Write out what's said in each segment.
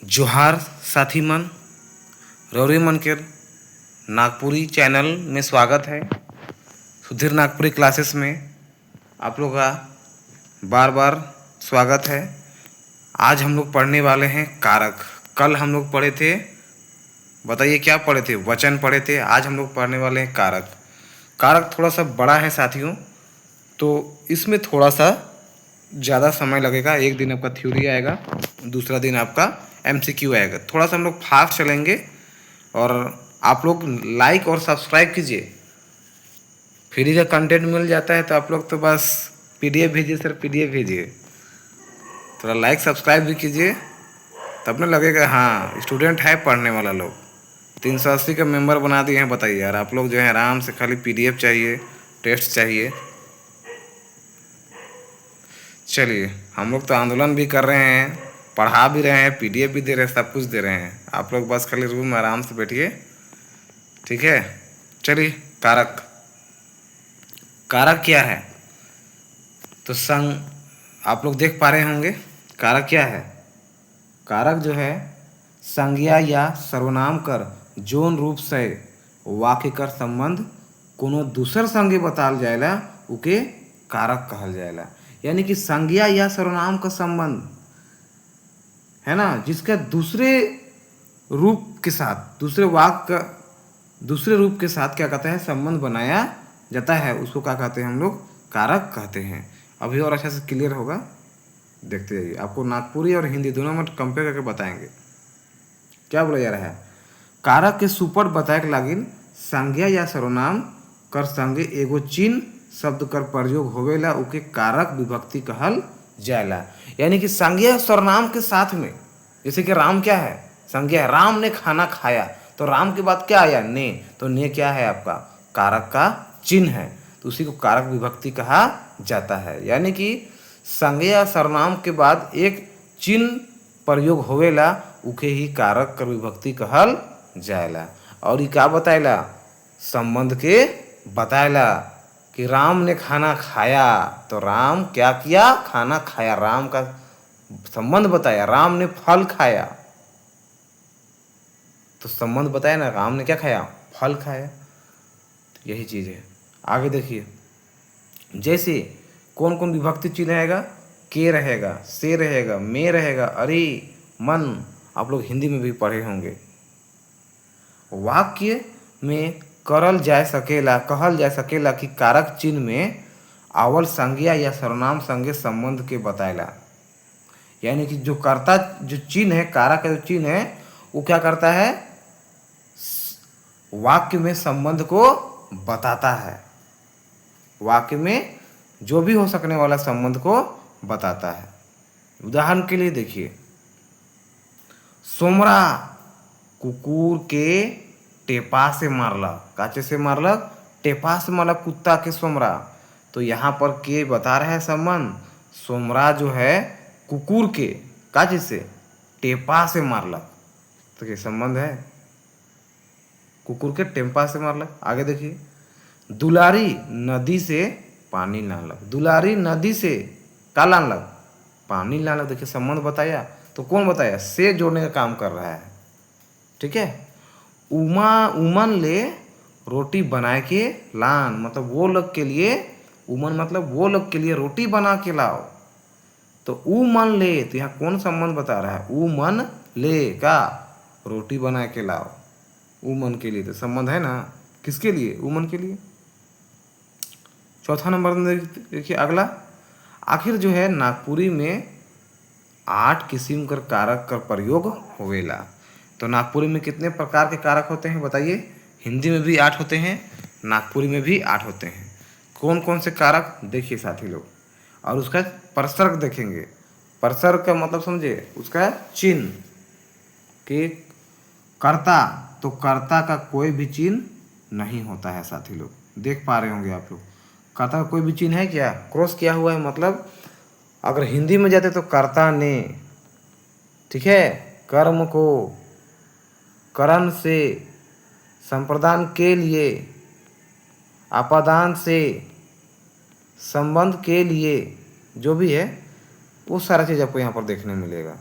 जोहार साथी मन, रौरी मन के नागपुरी चैनल में स्वागत है। सुधीर नागपुरी क्लासेस में आप लोग का बार बार स्वागत है। आज हम लोग पढ़ने वाले हैं कारक। कल हम लोग पढ़े थे, बताइए क्या पढ़े थे? वचन पढ़े थे। आज हम लोग पढ़ने वाले हैं कारक। कारक थोड़ा सा बड़ा है साथियों, तो इसमें थोड़ा सा ज़्यादा समय लगेगा। एक दिन आपका थ्योरी आएगा, दूसरा दिन आपका MCQ आएगा। थोड़ा सा हम लोग फास्ट चलेंगे और आप लोग लाइक और सब्सक्राइब कीजिए। फ्री का कंटेंट मिल जाता है तो आप लोग तो बस PDF भेजिए सर, PDF भेजिए। थोड़ा लाइक सब्सक्राइब भी कीजिए, तब ना लगेगा हाँ स्टूडेंट है पढ़ने वाला। लोग 380 का मेंबर बना दिए हैं। बताइए यार, आप लोग जो है आराम से खाली PDF चाहिए, टेस्ट चाहिए। चलिए, हम लोग तो आंदोलन भी कर रहे हैं, पढ़ा भी रहे हैं, PDF भी दे रहे हैं, सब कुछ दे रहे हैं। आप लोग बस खाली रूम में आराम से बैठिए, ठीक है। चलिए, कारक। कारक क्या है? तो संग आप लोग देख पा रहे होंगे कारक क्या है। कारक जो है संज्ञा या सर्वनाम कर जोन रूप से वाक्य कर संबंध कोनो दूसर संगे बताल जाएला उके कारक कहल जाएला। यानी कि संज्ञा या सर्वनाम का संबंध है ना, जिसका दूसरे रूप के साथ, दूसरे वाक्य का दूसरे रूप के साथ क्या कहते हैं, संबंध बनाया जाता है, उसको क्या कहते हैं हम लोग? कारक कहते हैं। अभी और अच्छा से क्लियर होगा, देखते जाइए। आपको नागपुरी और हिंदी दोनों में कंपेयर करके बताएंगे क्या बोला जा रहा है। कारक के सुपर बताए के लागिन संज्ञा या सर्वनाम कर संगे एगो चिन्ह शब्द कर प्रयोग होवेला उके कारक विभक्ति कहल जाएला। यानी कि संज्ञा और सर्वनाम के साथ में, जैसे कि राम क्या है? संज्ञा है, राम ने खाना खाया, तो राम के बाद क्या आया? ने। तो ने क्या है? आपका कारक का चिन्ह है, तो उसी को कारक विभक्ति कहा जाता है। यानी कि संज्ञा सर्वनाम के बाद एक चिन्ह प्रयोग होवेला उके ही कारक कर विभक्ति कहल जाएला। और ये क्या बताएला? संबंध के बताएला कि राम ने खाना खाया, तो राम क्या किया? खाना खाया। राम का संबंध बताया। राम ने फल खाया, तो संबंध बताया ना, राम ने क्या खाया? फल खाया। तो यही चीज़ है। आगे देखिए, जैसे कौन कौन विभक्ति चिन्ह आएगा? के रहेगा, से रहेगा, में रहेगा, अरे, मन। आप लोग हिंदी में भी पढ़े होंगे। वाक्य में करल जा सकेला, कहल जा सकेला कि कारक चिन्ह में आवल संज्ञा या सर्वनाम संगे संबंध के बताएला। यानी कि जो कर्ता जो चिन्ह है, कारक का जो चिन्ह है, वो क्या करता है? वाक्य में संबंध को बताता है। वाक्य में जो भी हो सकने वाला संबंध को बताता है। उदाहरण के लिए देखिए, सोमरा कुकुर के टेपा से मारलक। काचे से मारलक? टेपा से मारलक कुत्ता के सोमरा। तो यहाँ पर के बता रहा है संबंध। सोमरा जो है कुकुर के काचे से? टेपा से मारलक। तो ये संबंध है, कुकुर के टेपा से मारलक। आगे देखिए, दुलारी नदी से पानी लानलक। दुलारी नदी से का लानलक? पानी लानलक। देखिए संबंध बताया। तो कौन बताया? से जोड़ने का काम कर रहा है, ठीक है। उमन ले रोटी बना के लान, मतलब वो लोग के लिए, उमन मतलब वो लोग के लिए रोटी बना के लाओ। तो उमन ले, तो यहाँ कौन संबंध बता रहा है? उमन ले का रोटी बना के लाओ। उमन के लिए तो संबंध है ना, किसके लिए? उमन के लिए। चौथा नंबर में देखिए अगला, आखिर जो है नागपुरी में 8 किस्म कर कारक कर प्रयोग होवेला। तो नागपुरी में कितने प्रकार के कारक होते हैं बताइए? हिंदी में भी 8 होते हैं, नागपुरी में भी 8 होते हैं। कौन कौन से कारक देखिए साथी लोग, और उसका प्रसर्ग देखेंगे। प्रसर्ग का मतलब समझे, उसका चिन्ह कि कर्ता, तो कर्ता का कोई भी चिन्ह नहीं होता है साथी लोग। देख पा रहे होंगे आप लोग, कर्ता का कोई भी चिन्ह है क्या? क्रॉस किया हुआ है, मतलब अगर हिंदी में जाते तो कर्ता ने, ठीक है, कर्म को, करण से, संप्रदान के लिए, आपादान से, संबंध के लिए, जो भी है वो सारा चीज़ आपको यहाँ पर देखने मिलेगा।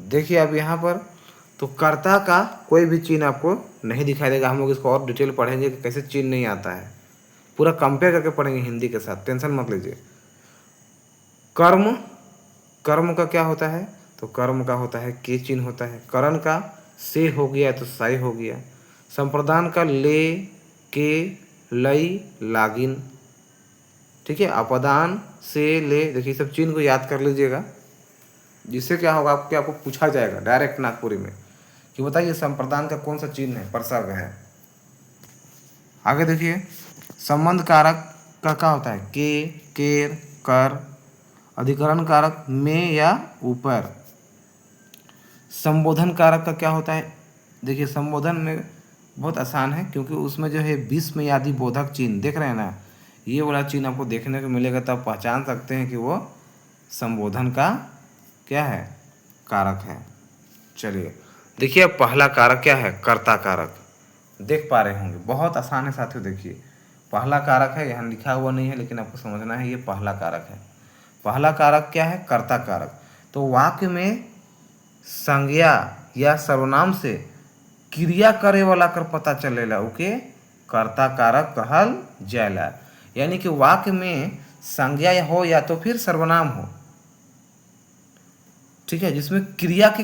देखिए अब यहाँ पर तो कर्ता का कोई भी चिन्ह आपको नहीं दिखाई देगा। हम लोग इसको और डिटेल पढ़ेंगे कि कैसे चिन्ह नहीं आता है, पूरा कंपेयर करके पढ़ेंगे हिंदी के साथ, टेंशन मत लीजिए। कर्म, कर्म का क्या होता है? तो कर्म का होता है के चिन्ह होता है। करण का से हो गया तो साई हो गया। संप्रदान का ले, के, लई, लागिन। ठीक है, अपदान से ले, देखिए सब चिन्ह को याद कर लीजिएगा, जिससे क्या होगा आपको पूछा जाएगा डायरेक्ट नागपुरी में कि बताइए संप्रदान का कौन सा चिन्ह है, प्रसर्ग है। आगे देखिए, संबंध कारक का क्या होता है? के, केर, कर। अधिकरण कारक में या ऊपर। संबोधन कारक का क्या होता है? देखिए संबोधन में बहुत आसान है, क्योंकि उसमें जो है विस्मय आदि बोधक चिन्ह देख रहे हैं ना, ये वाला चिन्ह आपको देखने को मिलेगा, तब पहचान सकते हैं कि वो संबोधन का क्या है, कारक है। चलिए देखिए अब पहला कारक क्या है? कर्ता कारक। देख पा रहे होंगे, बहुत आसान है साथियों। देखिए पहला कारक है, यहाँ लिखा हुआ नहीं है लेकिन आपको समझना है, ये पहला कारक है। पहला कारक क्या है? कर्ता कारक। तो वाक्य में संज्ञा या सर्वनाम से क्रिया करे वाला कर पता चलेला, ओके कर्ता कारक कहल जाएला। यानी कि वाक्य में संज्ञा हो या तो फिर सर्वनाम हो, ठीक है, जिसमें क्रिया के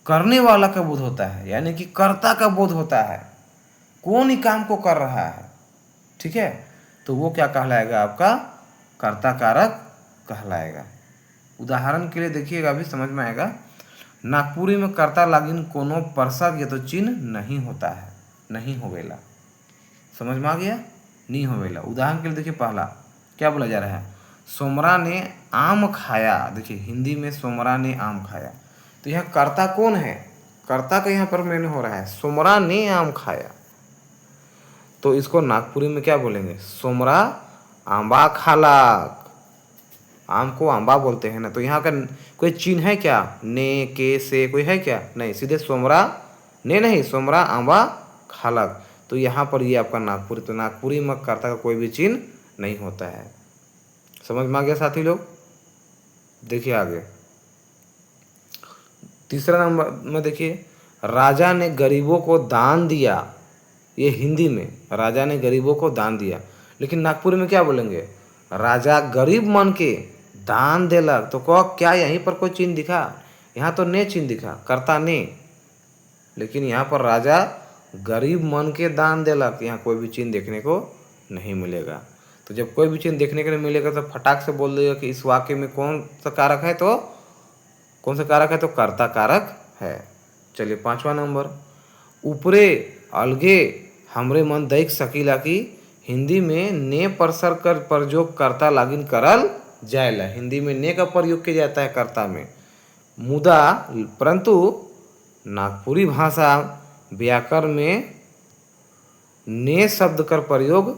करने वाला का बोध होता है, यानी कि कर्ता का बोध होता है, कौन ही काम को कर रहा है, ठीक है, तो वो क्या कहलाएगा? आपका कर्ता कारक कहलाएगा। उदाहरण के लिए देखिएगा, अभी समझ में आएगा। नागपुरी में कर्ता लागिन कोनो प्रसर्ग या तो चिन्ह नहीं होता है, नहीं होवेला। समझ में आ गया? नहीं होवेला। उदाहरण के लिए देखिए, पहला क्या बोला जा रहा है? सोमरा ने आम खाया। देखिए हिंदी में सोमरा ने आम खाया, तो यह कर्ता कौन है? कर्ता का यहाँ पर मेन हो रहा है, सोमरा ने आम खाया। तो इसको नागपुरी में क्या बोलेंगे? सोमरा आंबा खालाक। आम को आंबा बोलते हैं ना, तो यहाँ का कोई चिन्ह है क्या? ने, के, से कोई है क्या? नहीं, सीधे सोमरा ने नहीं, सोमरा आंबा खालक। तो यहाँ पर ये आपका नागपुरी, तो नागपुरी में कर्ता का कोई भी चिन्ह नहीं होता है। समझ में आ गया साथी लोग? देखिए आगे तीसरा नंबर में देखिए, राजा ने गरीबों को दान दिया। ये हिंदी में राजा ने गरीबों को दान दिया, लेकिन नागपुरी में क्या बोलेंगे? राजा गरीब मन के दान देलक। तो कहो क्या यहीं पर कोई चिन्ह दिखा? यहाँ तो ने चिन्ह दिखा, कर्ता ने, लेकिन यहाँ पर राजा गरीब मन के दान देलक, यहाँ कोई भी चिन्ह देखने को नहीं मिलेगा। तो जब कोई भी चिन्ह देखने को नहीं मिलेगा तो फटाक से बोल देगा कि इस वाक्य में कौन सा कारक है, तो कौन सा कारक है? तो कर्ता कारक है। चलिए पांचवा नंबर, ऊपरे अलगे हमरे मन देख सकीला कि हिंदी में ने परसर कर प्रयोग कर्ता लागिन करल जाएला। हिंदी में ने का प्रयोग किया जाता है कर्ता में, मुदा परंतु नागपुरी भाषा व्याकरण में ने शब्द कर प्रयोग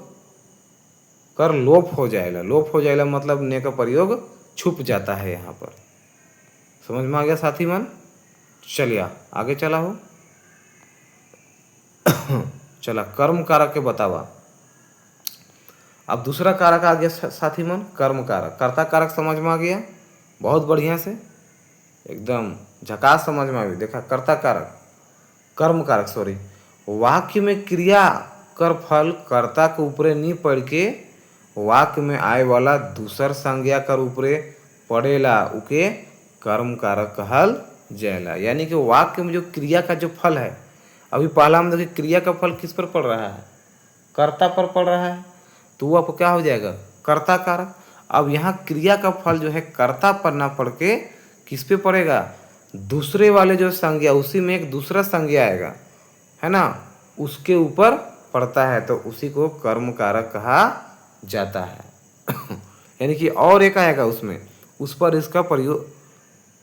कर लोप हो जाएगा। लोप हो जाएगा मतलब ने का प्रयोग छुप जाता है यहाँ पर। समझ में आ गया साथी मन? चलिए आगे चला हो। चला कर्म कारक के बतावा। अब दूसरा कारक आ गया साथी मन, कर्म कारक। कर्ता कारक समझ में आ गया बहुत बढ़िया से, एकदम झकास समझ में आ गया। देखा कर्ता कारक, कर्म कारक सॉरी, वाक्य में क्रिया कर फल कर्ता के ऊपरे नहीं पढ़ के वाक्य में आए वाला दूसर संज्ञा कर ऊपरे पड़ेला, उके कर्म कारक कहल जाएला। यानी कि वाक्य में जो क्रिया का जो फल है, अभी पहला हम देखिए क्रिया का फल किस पर पड़ रहा है? कर्ता पर पड़ रहा है, तो वो आपको क्या हो जाएगा? कर्ता कारक। अब यहाँ क्रिया का फल जो है कर्ता पर ना पड़ के किस पे पड़ेगा? दूसरे वाले जो संज्ञा, उसी में एक दूसरा संज्ञा आएगा, है ना, उसके ऊपर पड़ता है, तो उसी को कर्म कारक कहा जाता है। यानी कि और एक आएगा उसमें, उस पर इसका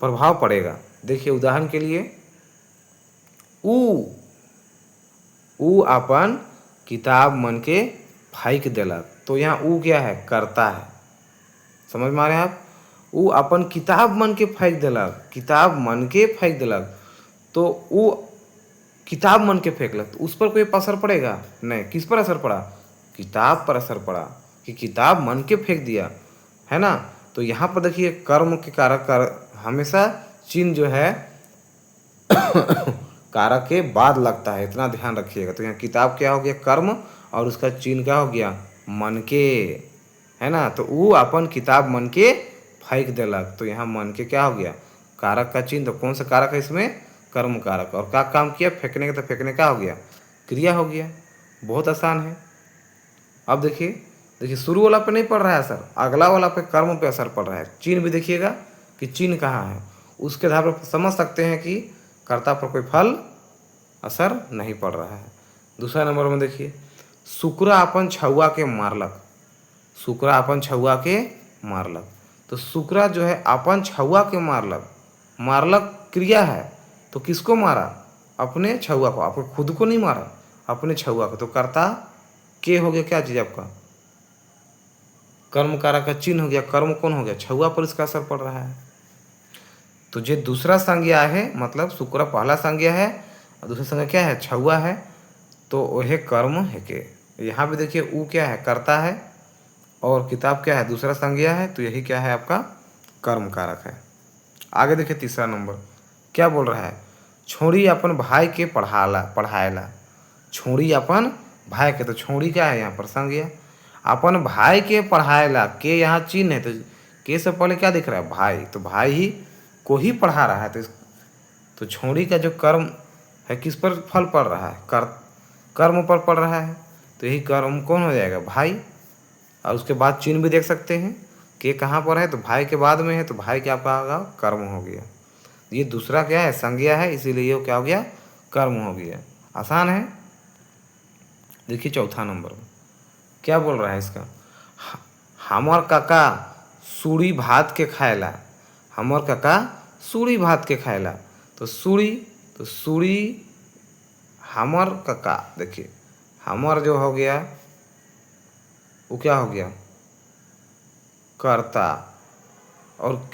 प्रभाव पड़ेगा। देखिए उदाहरण के लिए, ऊ अपन किताब मन के फाइक देलक, तो यहाँ ऊ क्या है? कर्ता है। समझ में आ रहे हैं आप? ऊ अपन किताब मन के फेंक देलक, किताब मन के फेंक देलक, तो ऊ किताब मन के फेंकलक, तो उस पर कोई असर पड़ेगा? नहीं। किस पर असर पड़ा? किताब पर असर पड़ा, कि किताब मन के फेंक दिया, है ना। तो यहाँ पर देखिए कर्म के कारक हमेशा चिन्ह जो है कारक के बाद लगता है, इतना ध्यान रखिएगा। तो यहाँ किताब क्या हो गया कर्म और उसका चिन्ह क्या हो गया मन के, है ना। तो वो अपन किताब मन के फेंक देलक, तो यहाँ मन के क्या हो गया कारक का चिन्ह। तो कौन सा कारक है इसमें कर्म कारक। और क्या काम किया फेंकने का, तो फेंकने का हो गया क्रिया हो गया। बहुत आसान है। अब देखिए शुरू वाला पे नहीं पड़ रहा है असर, अगला वाला पे कर्म पे असर पड़ रहा है। चिन्ह भी देखिएगा कि चिन्ह कहाँ है, उसके आधार पर समझ सकते हैं कि कर्ता पर कोई फल असर नहीं पड़ रहा है। दूसरा नंबर में देखिए शुक्र अपन छुआ के मारलक, शुक्र अपन छुआ के मारलक। तो शुक्र जो है अपन छुआ के मारलक, मारलक क्रिया है, तो किसको मारा अपने छुआ को, आपको खुद को नहीं मारा, अपने छुआ को। तो कर्ता के हो गया क्या चीज आपका कर्म कारक का चिन्ह हो गया, कर्म कौन हो गया छुआ पर इसका असर पड़ रहा है। तो ये दूसरा संज्ञा है, मतलब शुक्र पहला संज्ञा है और दूसरा संज्ञा क्या है छुआ है, तो वह कर्म है के। यहाँ भी देखिए ऊ क्या है कर्ता है और किताब क्या है दूसरा संज्ञा है, तो यही क्या है आपका कर्म कारक है। आगे देखिए तीसरा नंबर क्या बोल रहा है, छोड़ी अपन भाई के पढ़ाएला, छोड़ी अपन भाई के, तो छोड़ी क्या है यहाँ पर संज्ञा, अपन भाई के पढ़ाएला, के यहाँ चिन्ह है, तो के से पहले क्या दिख रहा है भाई, तो भाई ही को ही पढ़ा रहा है। तो छोड़ी का जो कर्म है किस पर फल पड़ रहा है कर्म पर पड़ रहा है, तो यही कर्म कौन हो जाएगा भाई। और उसके बाद चिन्ह भी देख सकते हैं कि कहाँ पर है, तो भाई के बाद में है, तो भाई क्या आपका होगा कर्म हो गया। ये दूसरा क्या है संज्ञा है, इसीलिए ये क्या हो गया कर्म हो गया। आसान है। देखिए चौथा नंबर में क्या बोल रहा है इसका, हमर काका सूड़ी भात के खाएला, हमर काका सूड़ी भात के खाएला। तो सूड़ी हमर काका, देखिए हमर जो हो गया वो क्या हो गया कर्ता और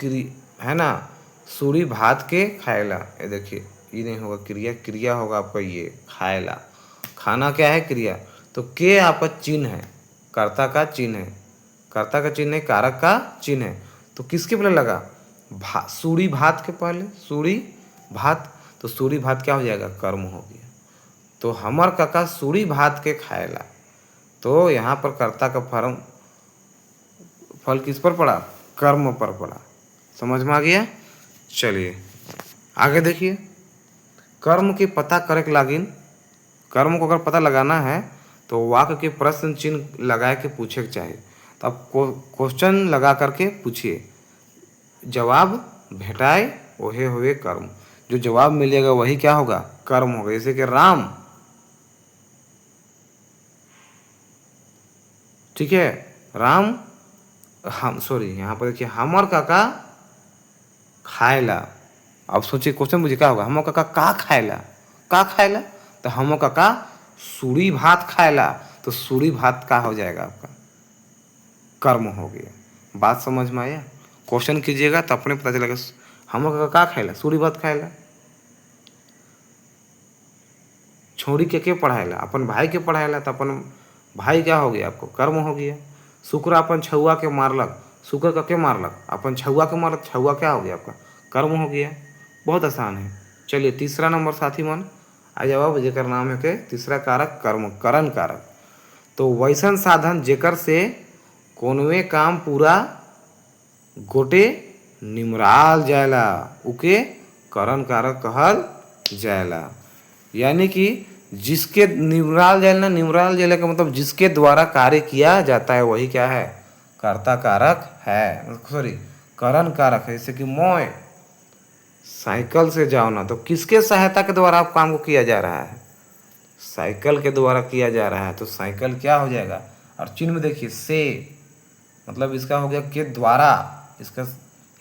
है ना, सूड़ी भात के खाएला, ये देखिए ये नहीं होगा क्रिया, क्रिया होगा आपका ये खाएला, खाना क्या है क्रिया। तो के आपका चिन्ह है, कर्ता का चिन्ह है, कर्ता का चिन्ह है कारक का चिन्ह है। तो किसके पहले लगा सूड़ी भात के पहले, सूड़ी भात, तो सूड़ी भात क्या हो जाएगा कर्म हो गया। तो हमर काका सूड़ी भात के खाएला, तो यहाँ पर कर्ता का फल किस पर पड़ा कर्म पर पड़ा। समझ में आ गया। चलिए आगे देखिए, कर्म के पता करे के लागिन, कर्म को अगर पता लगाना है तो वाक्य के प्रश्न चिन्ह लगा के पूछे के चाहिए। तो आप क्वेश्चन लगा करके पूछिए, जवाब भेटाए वही हुए कर्म, जो जवाब मिलेगा वही क्या होगा कर्म होगा। जैसे कि राम, ठीक है राम हम सॉरी यहाँ पर देखिए हमर काका खाएला। अब सोचिए क्वेश्चन मुझे क्या होगा, हमर काका का खाएला, तो हमर काका सूड़ी भात खाएला, तो सूड़ी भात का हो जाएगा आपका कर्म हो गया। बात समझ में आया। क्वेश्चन कीजिएगा तो अपने पता चलेगा हमर काका का खाएला सूड़ी भात खाएला। छोड़ी के पढ़ाएला अपन भाई के पढ़ाएला, तो अपन भाई क्या हो गया आपको कर्म हो गया। शुक्र अपन छुआ के मारलक, शुक्र का के मारलक अपन छुआ के मारलक, छुआ क्या हो गया आपका कर्म हो गया। बहुत आसान है। चलिए तीसरा नंबर साथी मन आ जाओ, जेकर नाम है के तीसरा कारक कर्म करण कारक। तो वैसन साधन जेकर से कोनवे काम पूरा गोटे निमराल जायला, उके करण कारक कहल जायला। यानी कि जिसके निमराल जायला, निमराल जायला का मतलब जिसके द्वारा कार्य किया जाता है वही क्या है कर्ता कारक है, सॉरी करण कारक है। जैसे कि मैं साइकिल से जाओ ना, तो किसके सहायता के द्वारा आप काम को किया जा रहा है साइकिल के द्वारा किया जा रहा है, तो साइकिल क्या हो जाएगा। और चिन्ह में देखिए से, मतलब इसका हो गया के द्वारा, इसका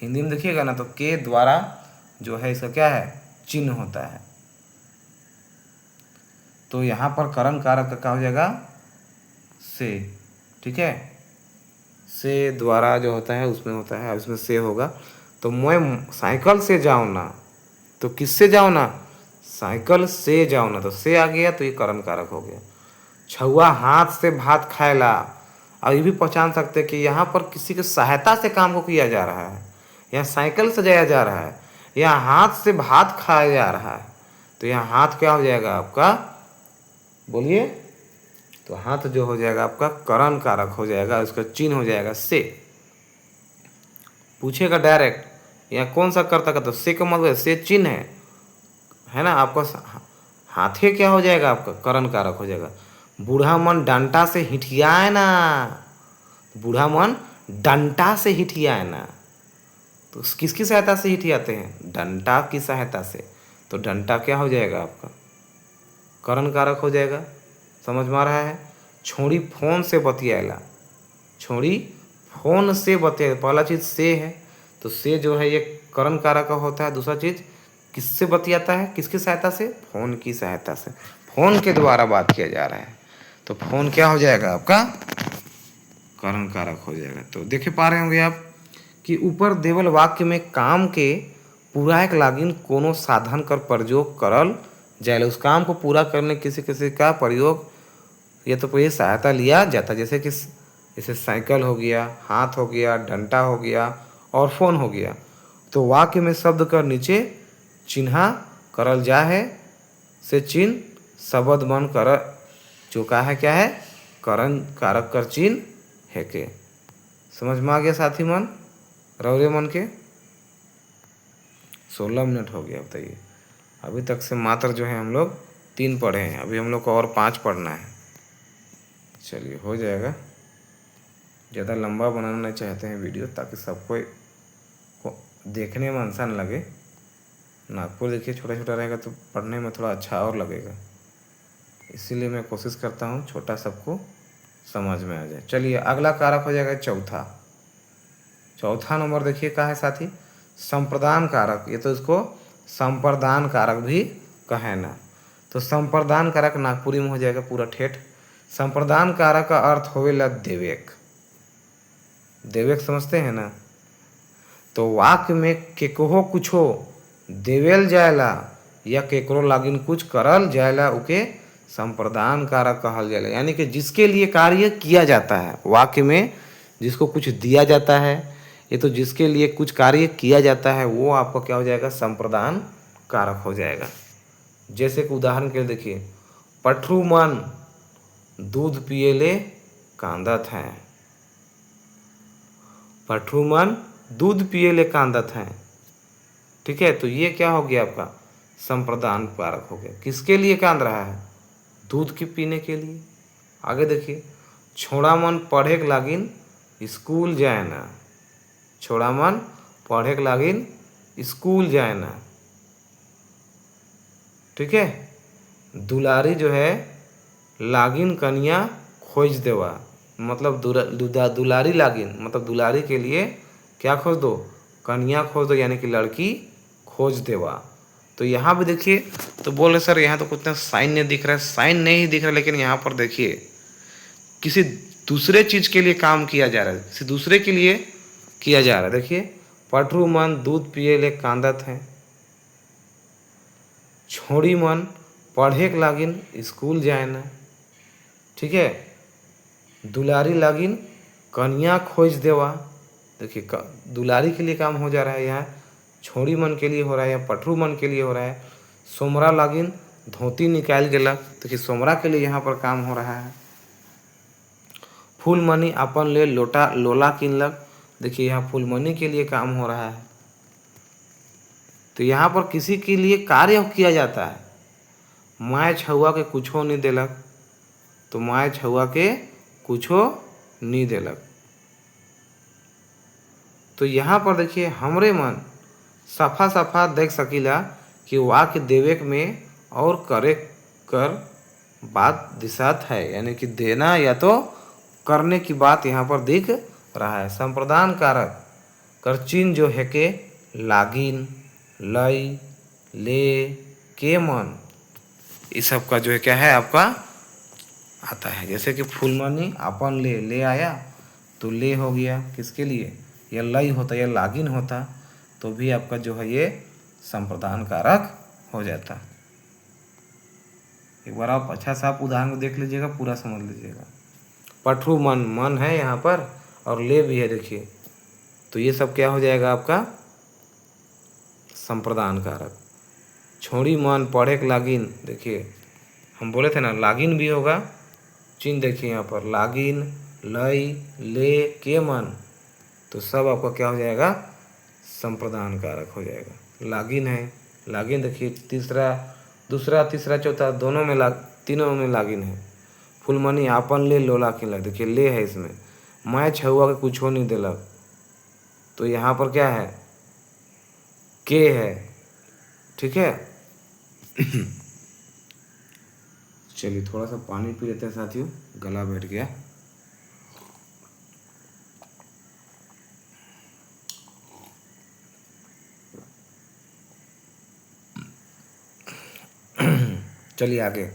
हिंदी में देखिएगा ना तो के द्वारा जो है इसका क्या है चिन्ह होता है। तो यहाँ पर करण कारक का क्या हो जाएगा से, ठीक है से द्वारा जो होता है उसमें होता है, इसमें से होगा। तो मैं साइकिल से जाऊँ ना, तो किससे जाऊँ ना साइकिल से जाओ ना, तो से आ गया तो ये करण कारक हो गया। छुआ हाथ से भात खाएला, और ये भी पहचान सकते हैं कि यहाँ पर किसी की सहायता से काम को किया जा रहा है, यहाँ साइकिल से जाया जा रहा है, यहाँ हाथ से भात खाया जा रहा है, तो यहाँ हाथ क्या हो जाएगा आपका, बोलिए। तो हाथ जो हो जाएगा आपका करण कारक हो जाएगा, उसका चिन्ह हो जाएगा से। पूछेगा डायरेक्ट यहाँ कौन सा कर्ता का, तो से का मतलब से चिन्ह है ना आपका। हाथे क्या हो जाएगा आपका करण कारक हो जाएगा। बूढ़ा मन डंटा से हिठियाए ना, बूढ़ा मन डंटा से हिठियाए ना, तो किसकी सहायता से हिठियाते हैं, डंटा की सहायता से। तो डंटा क्या हो जाएगा आपका करण कारक हो जाएगा, समझ में आ रहा है। छोड़ी फोन से बतियाला, छोड़ी फोन से बतिया, पहला चीज़ से है, तो से जो है ये करण कारक होता है। दूसरा चीज़ किससे बतियाता है, किसकी सहायता से, फोन की सहायता से, फोन के द्वारा बात किया जा रहा है, तो फोन क्या हो जाएगा आपका करण कारक हो जाएगा। तो देख पा रहे होंगे आप कि ऊपर देवल वाक्य में काम के पूरा एक लागिन कोनो साधन कर प्रयोग करल जाए, उस काम को पूरा करने किसी किसी का प्रयोग या तो कोई सहायता लिया जाता, जैसे कि जैसे साइकिल हो गया, हाथ हो गया, डंडा हो गया और फोन हो गया। तो वाक्य में शब्द कर नीचे चिन्हा करल जा है, से चिन्ह शब्द मन कर जो का है क्या है करण कारक कर चिन्ह है के। समझ में आ गया साथी मन, रौरे मन के। 16 मिनट हो गया, बताइए। अभी तक से मात्र जो है हम लोग 3 पढ़े हैं, अभी हम लोग को और 5 पढ़ना है। चलिए हो जाएगा, ज़्यादा लंबा बनाना नहीं चाहते हैं वीडियो, ताकि सबको को देखने में आसान लगे। नागपुर देखिए छोटा छोटा रहेगा तो पढ़ने में थोड़ा अच्छा और लगेगा, इसीलिए मैं कोशिश करता हूँ छोटा सबको समझ में आ जाए। चलिए अगला कारक हो जाएगा चौथा। चौथा नंबर देखिए क्या है साथी, संप्रदान कारक। ये तो इसको संप्रदान कारक भी कहे ना, तो संप्रदान कारक नागपुरी में हो जाएगा पूरा ठेठ। संप्रदान कारक का अर्थ होवेला देवेक, देवेक समझते हैं ना। तो वाक्य में केकहो कुछो देवेल जाएला या केकरो लागिन कुछ करल जाएला उके संप्रदान कारक कहल जाएला, यानी कि जिसके लिए कार्य किया जाता है, वाक्य में जिसको कुछ दिया जाता है, ये तो जिसके लिए कुछ कार्य किया जाता है वो आपको क्या हो जाएगा संप्रदान कारक हो जाएगा। जैसे कि उदाहरण के लिए देखिए, पठरू मन दूध पिएले कांदत हैं, पठरू मन दूध पिएले कांदत हैं, ठीक है। तो ये क्या हो गया आपका संप्रदान कारक हो गया, किसके लिए कांद रहा है, दूध की पीने के लिए। आगे देखिए, छोड़ा मन पढ़े के लागिन स्कूल जाए ना, छोड़ा मन पढ़े के लागिन स्कूल जाए ना, ठीक है। दुलारी जो है लागिन कन्या खोज देवा, मतलब दुलारी लागिन मतलब दुलारी के लिए क्या खोज दो, कन्या खोज दो, यानी कि लड़की खोज देवा। तो यहाँ भी देखिए, तो बोल रहे सर यहाँ तो कुछ साइन नहीं दिख रहा है, साइन नहीं दिख रहा, लेकिन यहाँ पर देखिए किसी दूसरे चीज़ के लिए काम किया जा रहा है, किसी दूसरे के लिए किया जा रहा है। देखिए, पठरू मन दूध पिए ले कांदत हैं, छोड़ी मन पढ़े के लागिन स्कूल जाए ना, ठीक है। दुलारी लागिन कन्या खोज देवा, देखिए दुलारी के लिए काम हो जा रहा है, यहाँ छोड़ी मन के लिए हो रहा है या पठरू मन के लिए हो रहा है। सोमरा लागिन धोती निकाल गेलक, देखिए सोमरा के लिए यहाँ पर काम हो रहा है। फूलमणि अपन ले लोटा लोला किनलक, देखिए यहाँ फूलमणि के लिए काम हो रहा है। तो यहाँ पर किसी के लिए कार्य किया जाता है। माय छुआ के कुछो नहीं देलक, तो माय छुआ के कुछो नहीं देलक। तो यहाँ पर देखिए हमरे मन सफा सफा देख सकीला कि वाक्य देवेक में और करे कर बात दिशात है, यानी कि देना या तो करने की बात यहाँ पर दिख रहा है। संप्रदान कारक कर चिन्ह जो है के लागिन, लय, ले, के मन, इस सब का जो है क्या है आपका आता है। जैसे कि फूलमणि अपन ले आया, तो ले हो गया किसके लिए, या लय होता या लागिन होता, तो भी आपका जो है ये संप्रदान कारक हो जाता। एक बार आप अच्छा सा आप उदाहरण को देख लीजिएगा, पूरा समझ लीजिएगा। पठरू मन, मन है यहाँ पर और ले भी है, देखिए तो ये सब क्या हो जाएगा आपका संप्रदान कारक। छोड़ी मन पढ़े के लागिन, देखिए हम बोले थे ना लागिन भी होगा, चिन्ह देखिए यहाँ पर लागिन, लय, ले, के मन, तो सब आपका क्या हो जाएगा, संप्रदान कारक हो जाएगा। लागिन है, लागिन देखिए तीसरा, दूसरा, तीसरा, चौथा दोनों में तीनों में लागिन है। फुलमनी आपन ले लोला किला, देखिए ले है इसमें, मैं छुआ के कुछ हो नहीं दिलक, तो यहाँ पर क्या है, के है। ठीक है। चलिए थोड़ा सा पानी पी लेते हैं साथियों, गला बैठ गया। चलिए आगे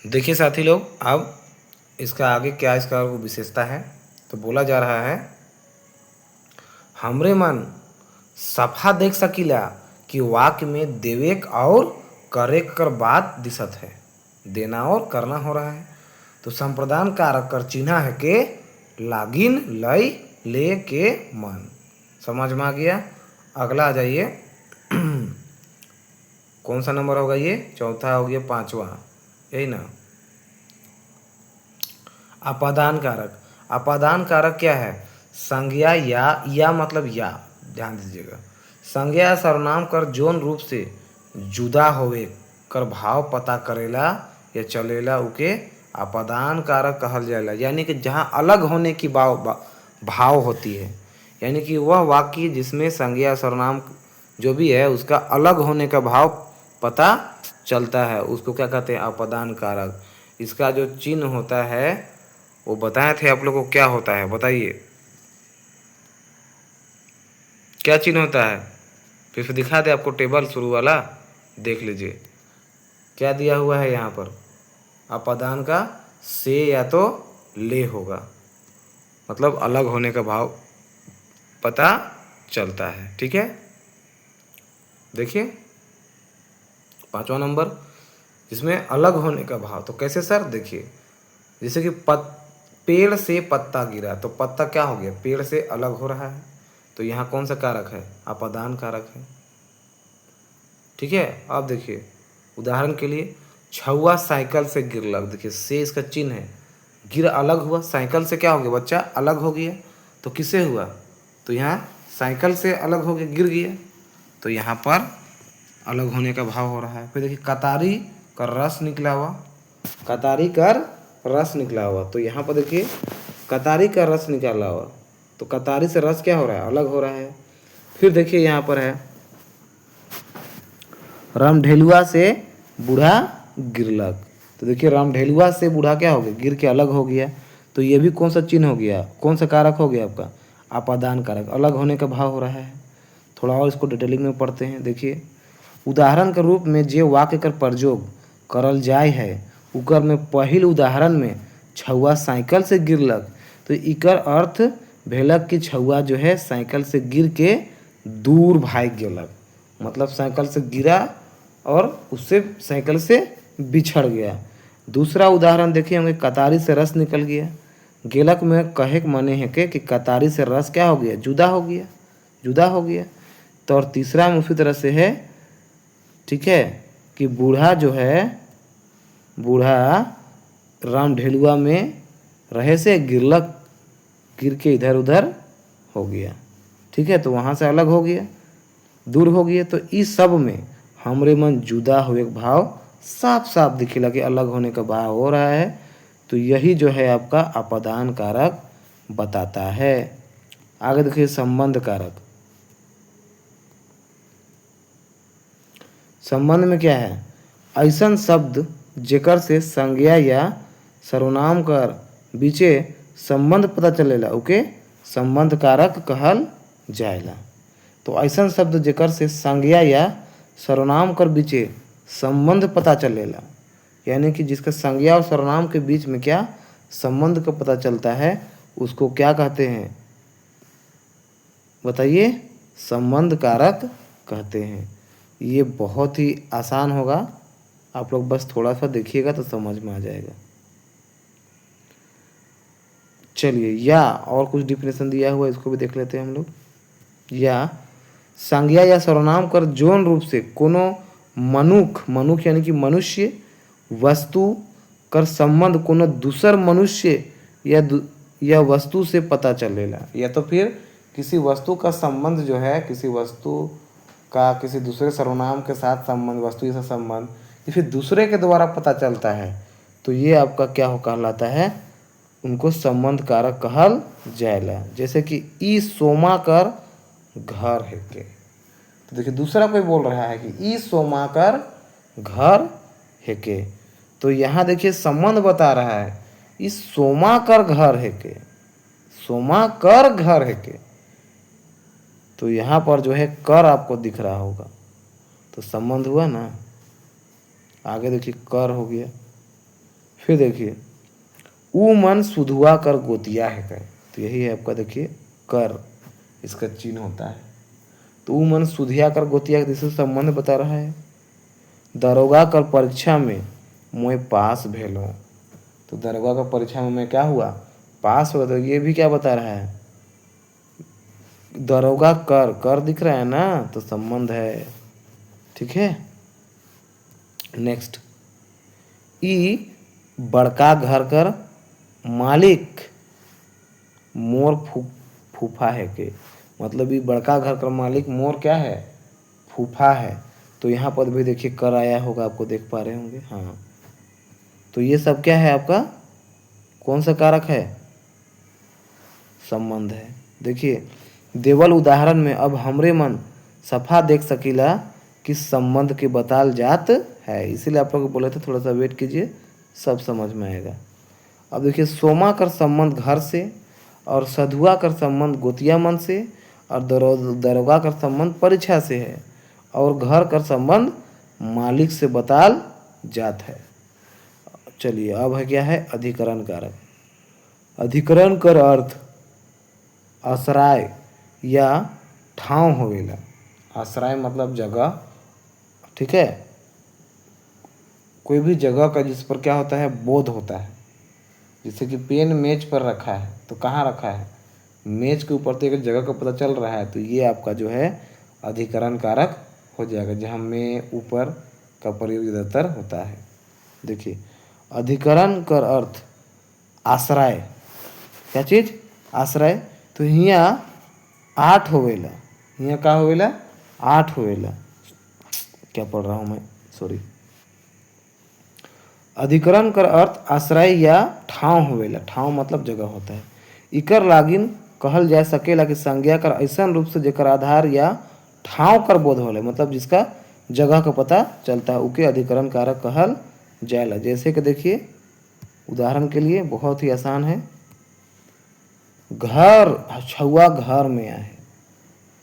देखिए साथी लोग, अब इसका आगे क्या इसका विशेषता है, तो बोला जा रहा है हमरे मन सफा देख सकीला कि वाक्य में देवेक और करेक कर बात दिशत है, देना और करना हो रहा है। तो संप्रदान कारक कर चिन्ह है के लागिन, लय, ले, के मन। समझ में आ गया। अगला आ जाइए, कौन सा नंबर होगा ये, चौथा हो गया, पांचवा, यही ना, अपादान कारक। अपादान कारक क्या है, संज्ञा या मतलब या, ध्यान दीजिएगा, संज्ञा या सर्वनाम कर जोन रूप से जुदा होवे कर भाव पता करेला या चलेला उके अपादान कारक कहल जाएगा। यानी कि जहाँ अलग होने की भाव होती है, यानी कि वह वाक्य जिसमें संज्ञा सर्वनाम जो भी है उसका अलग होने का भाव पता चलता है, उसको क्या कहते हैं, अपादान कारक। इसका जो चिन्ह होता है वो बताए थे आप लोगों को, क्या होता है बताइए, क्या चिन्ह होता है, फिर से दिखा दे आपको, टेबल शुरू वाला देख लीजिए, क्या दिया हुआ है यहाँ पर, अपादान का से या तो ले होगा, मतलब अलग होने का भाव पता चलता है। ठीक है, देखिए पांचवा नंबर, जिसमें अलग होने का भाव, तो कैसे सर, देखिए जैसे कि पेड़ से पत्ता गिरा, तो पत्ता क्या हो गया, पेड़ से अलग हो रहा है, तो यहाँ कौन सा कारक है, अपादान कारक है। ठीक है, अब देखिए उदाहरण के लिए, छुआ साइकिल से गिरलक, देखिए से इसका चिन्ह है, गिर अलग हुआ, साइकिल से क्या हो गया बच्चा, अलग हो गया, तो किससे हुआ, तो यहाँ साइकिल से अलग हो गया, गिर गया, तो यहाँ पर अलग होने का भाव हो रहा है। फिर देखिए कतारी का रस निकला हुआ, कतारी का रस निकला हुआ, तो यहाँ पर देखिए कतारी का रस निकाला हुआ, तो कतारी से रस क्या हो रहा है, अलग हो रहा है। फिर देखिए यहाँ पर है रामढेलुआ से बूढ़ा गिरलक, तो देखिए रामढेलुआ से बूढ़ा क्या हो गया, गिर के अलग हो गया, तो ये भी कौन सा चिन्ह हो गया, कौन सा कारक हो गया आपका, अपादान कारक, अलग होने का भाव हो रहा है। थोड़ा और इसको डिटेलिंग में पढ़ते हैं। देखिए उदाहरण के रूप में जे वाक्य कर प्रयोग करल जाय है, उकर में पहिल उदाहरण में छुआ साइकिल से गिरलक, तो इकर अर्थ भेलक कि छुआ जो है साइकिल से गिर के दूर भाग गेलक, मतलब साइकिल से गिरा और उससे साइकिल से बिछड़ गया। दूसरा उदाहरण देखिए होंगे, कतारी से रस निकल गया, गेलक में कहे के मने है कि कतारी से रस क्या हो गया, जुदा हो गया, जुदा हो गया। तो और तीसरा में उसी तरह से है, ठीक है, कि बूढ़ा जो है, बूढ़ा रामढेलुआ में रहे से गिरलक, गिर के इधर उधर हो गया। ठीक है, तो वहाँ से अलग हो गया, दूर हो गया, तो इस सब में हमरे मन जुदा हुए भाव साफ साफ दिखेला कि अलग होने का भाव हो रहा है, तो यही जो है आपका अपादान कारक बताता है। आगे देखिए संबंध कारक। संबंध में क्या है, ऐसन शब्द जेकर से संज्ञा या सर्वनाम कर बीचे संबंध पता चलेला ओके संबंध कारक कहल जाएला। तो ऐसन शब्द जेकर से संज्ञा या सर्वनाम कर बीचे संबंध पता चलेला, यानी कि जिसका संज्ञा और सर्वनाम के बीच में क्या संबंध का पता चलता है, उसको क्या कहते हैं बताइए, संबंध कारक कहते हैं। ये बहुत ही आसान होगा, आप लोग बस थोड़ा सा देखिएगा तो समझ में आ जाएगा। चलिए या और कुछ डिफिनेशन दिया हुआ है, इसको भी देख लेते हैं हम लोग। या संज्ञा या सर्वनाम कर जौन रूप से कोनो मनुख मनुख यानी कि मनुष्य वस्तु कर संबंध कोनो दूसर मनुष्य या वस्तु से पता चलेला। या तो फिर किसी वस्तु का संबंध जो है, किसी वस्तु का किसी दूसरे सर्वनाम के साथ संबंध, वस्तु से संबंध, या फिर दूसरे के द्वारा पता चलता है, तो ये आपका क्या हो कहलाता है, उनको संबंध कारक कहल जाएला। जैसे कि ई सोमा कर घर है के, तो देखिए दूसरा कोई बोल रहा है कि ई सोमा कर घर है के, तो यहाँ देखिए संबंध बता रहा है, ई सोमा कर घर है के, सोमा कर घर है के, तो यहाँ पर जो है कर आपको दिख रहा होगा, तो संबंध हुआ ना। आगे देखिए कर हो गया। फिर देखिए ऊ मन सुधुआ कर गोतिया है कर, तो यही है आपका देखिए कर, इसका चिन्ह होता है। तो ऊ मन सुधिया कर गोतिया, जिससे संबंध बता रहा है। दरोगा कर परीक्षा में मैं पास भेलो, तो दरोगा का परीक्षा में मैं क्या हुआ, पास हुआ, तो ये भी क्या बता रहा है, दरोगा कर कर दिख रहा है ना, तो संबंध है। ठीक है। नेक्स्ट, ई बड़का घर कर मालिक मोर फूफा है के, मतलब ये बड़का घर का मालिक मोर क्या है, फूफा है। तो यहाँ पर भी देखिए कर आया होगा, आपको देख पा रहे होंगे। हाँ, तो ये सब क्या है आपका, कौन सा कारक है, संबंध है। देखिए देवल उदाहरण में अब हमरे मन सफा देख सकीला कि संबंध के बताल जात है, इसीलिए आप लोग बोले थे थोड़ा सा वेट कीजिए, सब समझ में आएगा। अब देखिए सोमा कर संबंध घर से, और सधुआ कर संबंध गोतिया मन से, और दरोगा कर संबंध परीक्षा से है, और घर कर संबंध मालिक से बताल जात है। चलिए अब है क्या है, अधिकरण कारक। अधिकरण कर अर्थ आश्रय या ठाव होवेला। आश्रय मतलब जगह, ठीक है, कोई भी जगह का जिस पर क्या होता है, बोध होता है। जैसे कि पेन मेज पर रखा है, तो कहाँ रखा है, मेज के ऊपर, तो एक जगह का पता चल रहा है, तो ये आपका जो है अधिकरण कारक हो जाएगा, जहाँ में ऊपर का प्रयोग ज़्यादातर होता है। देखिए अधिकरण कर अर्थ आश्रय, क्या चीज़, आश्रय। तो यहाँ 8 होवेला, यहाँ का होवेला, 8 होवेला, क्या पढ़ रहा हूँ मैं, सॉरी। अधिकरण कर अर्थ आश्रय या ठाव होवेला, ठाव मतलब जगह होता है। इकर लागिन कहल जा सकेला कि संज्ञा कर ऐसा रूप से जेकर आधार या ठाव कर बोध होले, मतलब जिसका जगह का पता चलता है, उके अधिकरण कारक कहल जाएला। जैसे कि देखिए उदाहरण के लिए बहुत ही आसान है, घर, छुआ घर में है,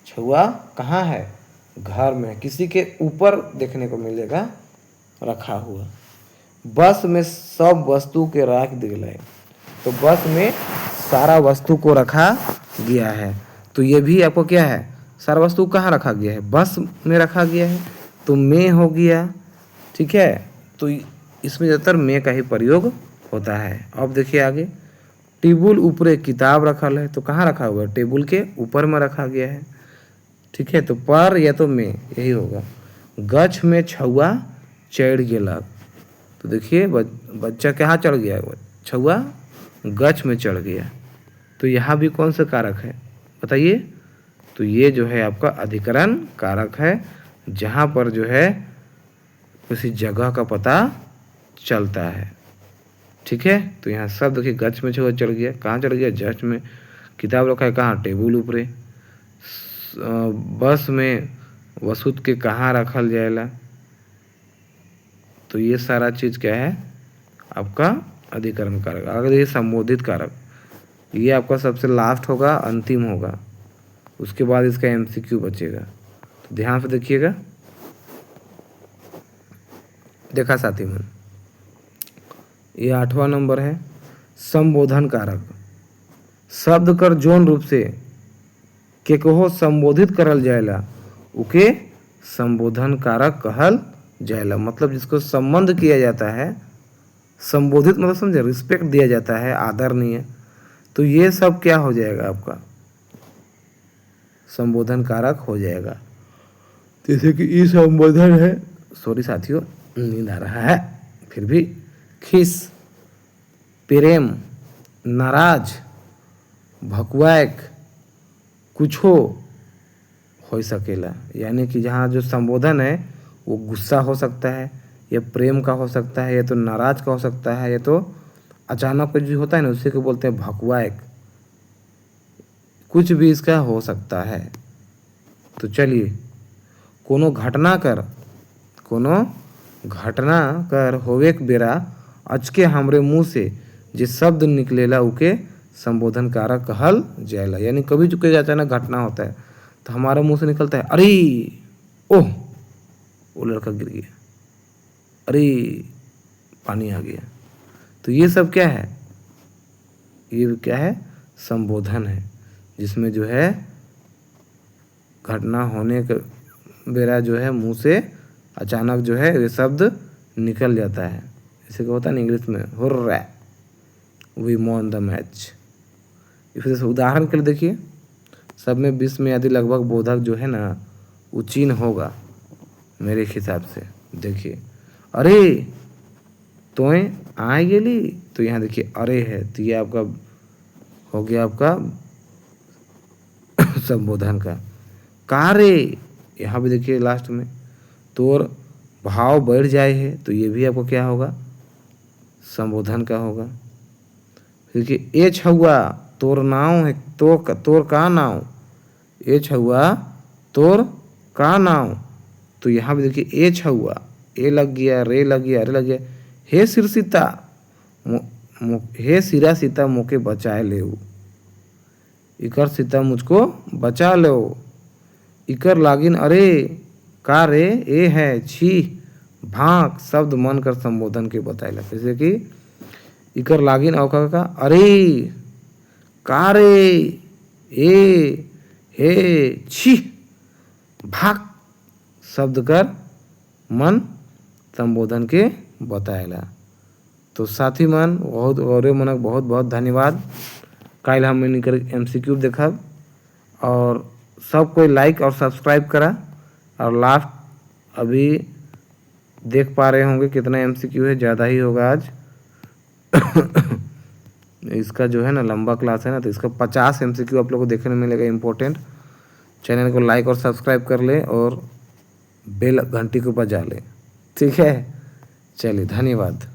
छुआ कहाँ है, घर में, किसी के ऊपर देखने को मिलेगा रखा हुआ। बस में सब वस्तु के रख दिया है, तो बस में सारा वस्तु को रखा गया है, तो ये भी आपको क्या है, सारा वस्तु कहाँ रखा गया है, बस में रखा गया है, तो में हो गया। ठीक है, तो इसमें ज़्यादातर में का ही प्रयोग होता है। अब देखिए आगे, टेबुल ऊपरे किताब रखल है, तो कहाँ रखा हुआ है, टेबुल के ऊपर में रखा गया है। ठीक है, तो पर या तो में, यही होगा। गछ में छुआ चढ़ गेला, तो देखिए बच्चा कहाँ चढ़ गया, छुआ गछ में चढ़ गया, तो यहाँ भी कौन सा कारक है बताइए, तो ये जो है आपका अधिकरण कारक है, जहाँ पर जो है किसी जगह का पता चलता है। ठीक है, तो यहाँ सब देखिए गछ में छुआ चढ़ गया, कहाँ चढ़ गया, जछ में। किताब रखा है कहाँ, टेबुल ऊपरे। बस में वसुत के कहाँ रखल जाएला, तो ये सारा चीज़ क्या है आपका अधिकरण कारक। अगर ये संबोधित कारक, ये आपका सबसे लास्ट होगा, अंतिम होगा, उसके बाद इसका एमसीक्यू बचेगा, तो ध्यान से देखिएगा। देखा साथी मन, ये 8वां नंबर है संबोधन कारक। शब्द कर जौन रूप से के कहो संबोधित करल जाएला, उके संबोधन कारक कहल जाएला, मतलब जिसको संबंध किया जाता है, संबोधित मतलब समझे, रिस्पेक्ट दिया जाता है, आदरणीय, तो ये सब क्या हो जाएगा आपका संबोधन कारक हो जाएगा। जैसे कि ई संबोधन है, सॉरी साथियों नींद आ रहा है फिर भी, खिस, प्रेम, नाराज, भकुआक, कुछो हो सकेला। यानी कि जहाँ जो संबोधन है वो गुस्सा हो सकता है, या प्रेम का हो सकता है, या तो नाराज का हो सकता है, या तो अचानक जो होता है ना उसी को बोलते हैं भकुआक। कुछ भी इसका हो सकता है। तो चलिए, कोनो घटना कर होवेक बेरा अचके हमरे मुँह से जे शब्द निकलेला उके संबोधन कारक कहल जाएला। यानी कभी जो कोई अचानक घटना होता है तो हमारे मुंह से निकलता है अरे, ओह वो लड़का गिर गया, अरे पानी आ गया। तो ये सब क्या है, ये क्या है, संबोधन है, जिसमें जो है घटना होने के बेरा जो है मुंह से अचानक जो है ये शब्द निकल जाता है। जैसे क्या होता है ना इंग्लिश में, hurrah, we won the match. फिर से उदाहरण के लिए देखिए, सब में विश्व में यदि लगभग बोधक जो है ना वो चिन्ह होगा मेरे हिसाब से। देखिए, अरे तोय आए गेली, तो यहाँ देखिए अरे है, तो ये आपका हो गया आपका संबोधन का। कारे, यहाँ भी देखिए लास्ट में, तोर भाव बढ़ जाए है, तो ये भी आपको क्या होगा, संबोधन का होगा। देखिए ए छुआ, तोर नाव है, तोर का नाव, ए छुआ तोर का नाव, तो यहाँ भी देखिए ए छुआ, ए लग गया, रे लग गया, अरे लग गया। हे सिर सीता, हे सिरा सीता मोके बचाए ले, इकर सीता मुझको बचा लो, इकर लागिन अरे, का रे, ए है, छी, भाक शब्द मन कर संबोधन के बताएला। जैसे कि इकर लागिन अवका का अरे, का रे, ए, हे, छी, भाक शब्द कर मन संबोधन के बताएला। तो साथी मन बहुत गौरव मनक बहुत बहुत धन्यवाद। कल हम इनकर MCQ देखब, और सब कोई लाइक और सब्सक्राइब करा। और लास्ट अभी देख पा रहे होंगे कितना MCQ है, ज़्यादा ही होगा आज। इसका जो है ना लंबा क्लास है ना, तो इसका 50 MCQ आप लोग को देखने मिलेगा इम्पोर्टेंट। चैनल को लाइक और सब्सक्राइब कर ले और बेल घंटी को बजा ले, ठीक है। चलिए धन्यवाद।